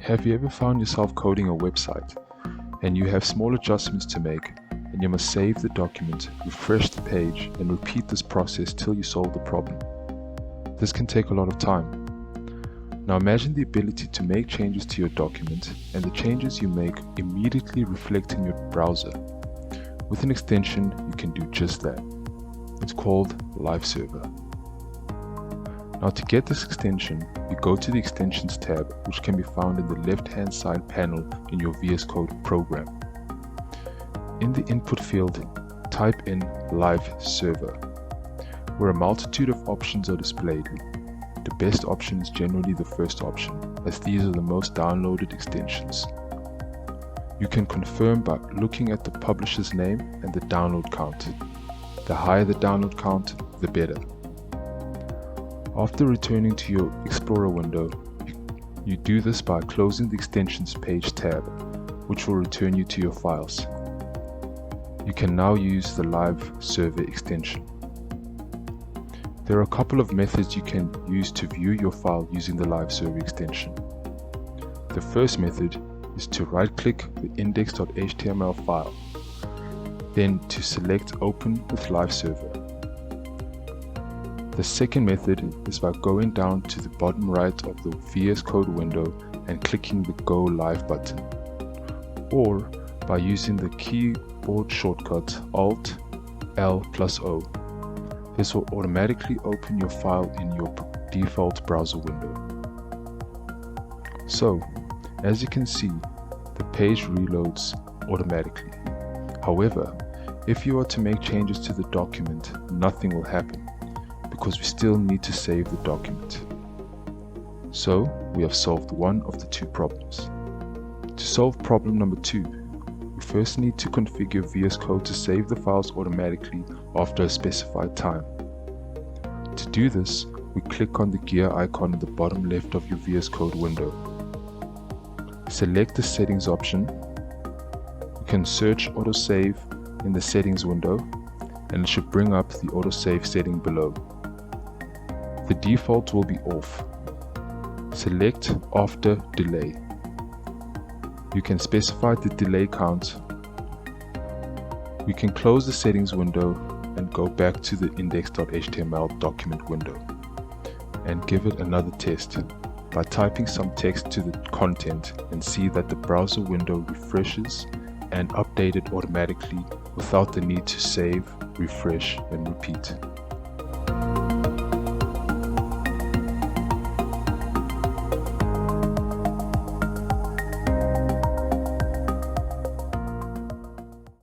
Have you ever found yourself coding a website and you have small adjustments to make and you must save the document, refresh the page and repeat this process till you solve the problem? This can take a lot of time. Now imagine the ability to make changes to your document and the changes you make immediately reflect in your browser. With an extension, you can do just that. It's called Live Server. Now to get this extension, you go to the Extensions tab, which can be found in the left-hand side panel in your VS Code program. In the input field, type in Live Server, where a multitude of options are displayed. The best option is generally the first option, as these are the most downloaded extensions. You can confirm by looking at the publisher's name and the download count. The higher the download count, the better. After returning to your Explorer window, you do this by closing the Extensions page tab, which will return you to your files. You can now use the Live Server extension. There are a couple of methods you can use to view your file using the Live Server extension. The first method is to right-click the index.html file, then to select Open with Live Server. The second method is by going down to the bottom right of the VS Code window and clicking the Go Live button, or by using the keyboard shortcut Alt+L+O. This will automatically open your file in your default browser window. So, as you can see, the page reloads automatically. However, if you are to make changes to the document, nothing will happen, because we still need to save the document. So, we have solved one of the two problems. To solve problem number 2, we first need to configure VS Code to save the files automatically after a specified time. To do this, we click on the gear icon in the bottom left of your VS Code window. Select the settings option. You can search autosave in the settings window, and it should bring up the autosave setting below. The default will be off. Select after delay. You can specify the delay count. We can close the settings window and go back to the index.html document window and give it another test by typing some text to the content and see that the browser window refreshes and updated automatically without the need to save, refresh and repeat.